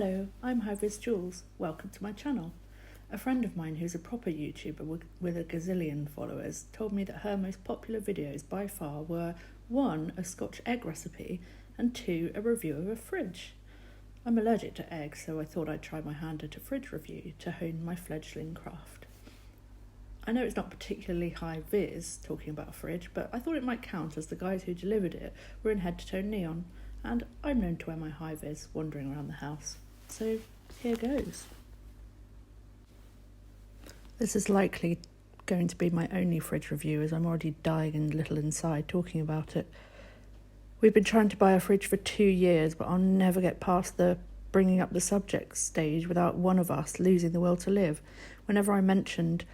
Hello, I'm Hi-Viz Jools. Welcome to my channel. A friend of mine who's a proper YouTuber with a gazillion followers told me that her most popular videos by far were 1. A Scotch egg recipe and 2. A review of a fridge. I'm allergic to eggs, so I thought I'd try my hand at a fridge review to hone my fledgling craft. I know it's not particularly high-vis talking about a fridge, but I thought it might count as the guys who delivered it were in head-to-toe neon, and I'm known to wear my high-vis wandering around the house. So here goes. This is likely going to be my only fridge review, as I'm already dying a little inside talking about it. We've been trying to buy a fridge for 2 years, but I'll never get past the bringing up the subject stage without one of us losing the will to live. Whenever I mentioned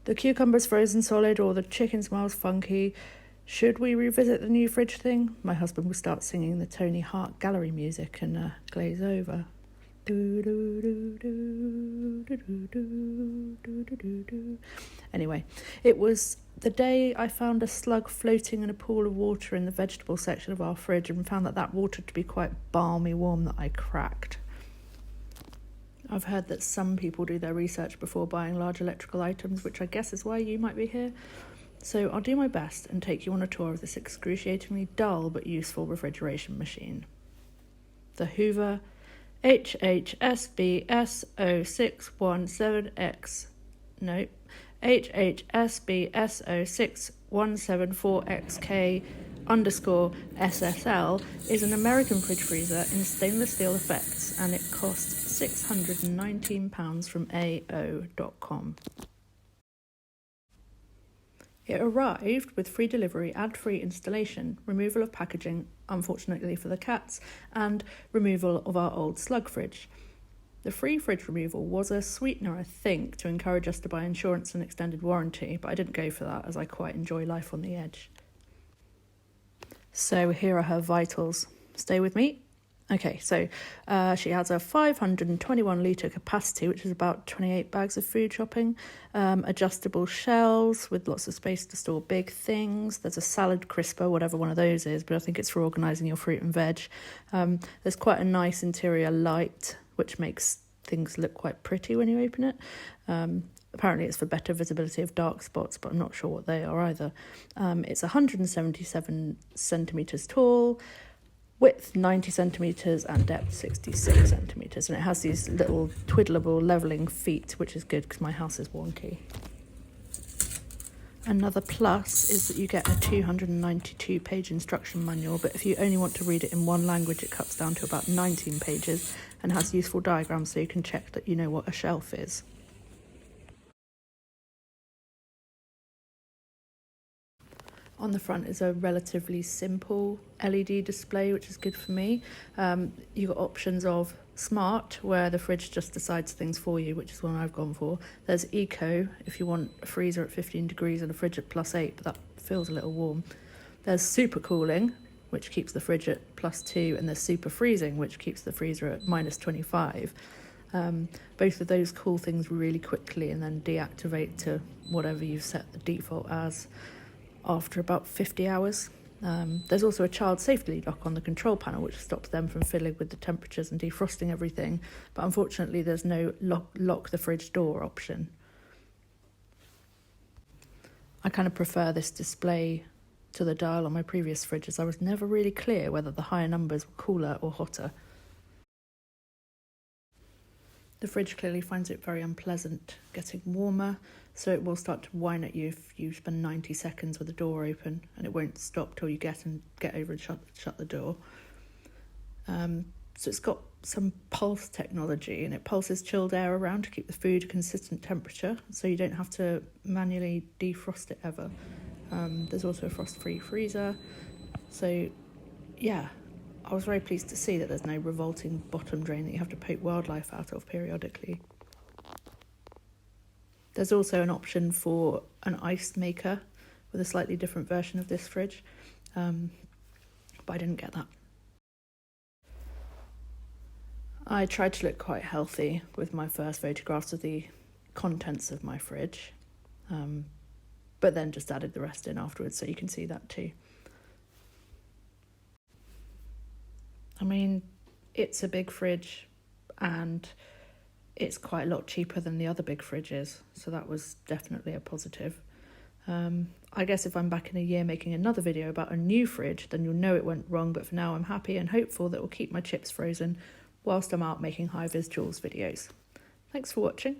the cucumber's frozen solid or the chicken smells funky, should we revisit the new fridge thing? My husband would start singing the Tony Hart gallery music and glaze over. Anyway, it was the day I found a slug floating in a pool of water in the vegetable section of our fridge and found that water to be quite balmy warm that I cracked. I've heard that some people do their research before buying large electrical items, which I guess is why you might be here. So I'll do my best and take you on a tour of this excruciatingly dull but useful refrigeration machine. The Hoover HHSBSO6174XK. Nope. HHSBSO6174XK _SSL is an American fridge freezer in stainless steel effects, and it costs £619 from AO.com. It arrived with free delivery, ad-free installation, removal of packaging, unfortunately for the cats, and removal of our old slug fridge. The free fridge removal was a sweetener, I think, to encourage us to buy insurance and extended warranty, but I didn't go for that as I quite enjoy life on the edge. So here are her vitals. Stay with me. Okay, so she has a 521 litre capacity, which is about 28 bags of food shopping, adjustable shelves with lots of space to store big things. There's a salad crisper, whatever one of those is, but I think it's for organising your fruit and veg. There's quite a nice interior light, which makes things look quite pretty when you open it. Apparently it's for better visibility of dark spots, but I'm not sure what they are either. It's 177 centimetres tall, width 90 centimetres and depth 66 centimetres, and it has these little twiddleable levelling feet, which is good because my house is wonky. Another plus is that you get a 292-page instruction manual, but if you only want to read it in one language, it cuts down to about 19 pages and has useful diagrams so you can check that you know what a shelf is. On the front is a relatively simple LED display, which is good for me. You've got options of Smart, where the fridge just decides things for you, which is one I've gone for. There's Eco, if you want a freezer at 15 degrees and a fridge at +8, but that feels a little warm. There's Super Cooling, which keeps the fridge at +2, and there's Super Freezing, which keeps the freezer at -25. Both of those cool things really quickly and then deactivate to whatever you've set the default as after about 50 hours. There's also a child safety lock on the control panel, which stops them from fiddling with the temperatures and defrosting everything, but unfortunately there's no lock the fridge door option. I kind of prefer this display to the dial on my previous fridge, as I was never really clear whether the higher numbers were cooler or hotter. The fridge clearly finds it very unpleasant getting warmer, so it will start to whine at you if you spend 90 seconds with the door open, and it won't stop till you get over and shut the door. So it's got some pulse technology, and it pulses chilled air around to keep the food a consistent temperature, so you don't have to manually defrost it ever. There's also a frost-free freezer, so yeah. I was very pleased to see that there's no revolting bottom drain that you have to poke wildlife out of periodically. There's also an option for an ice maker with a slightly different version of this fridge, but I didn't get that. I tried to look quite healthy with my first photographs of the contents of my fridge, but then just added the rest in afterwards so you can see that too. I mean, it's a big fridge and it's quite a lot cheaper than the other big fridges, so that was definitely a positive. I guess if I'm back in a year making another video about a new fridge, then you'll know it went wrong, but for now I'm happy and hopeful that it will keep my chips frozen whilst I'm out making Hi-Viz Jools videos. Thanks for watching.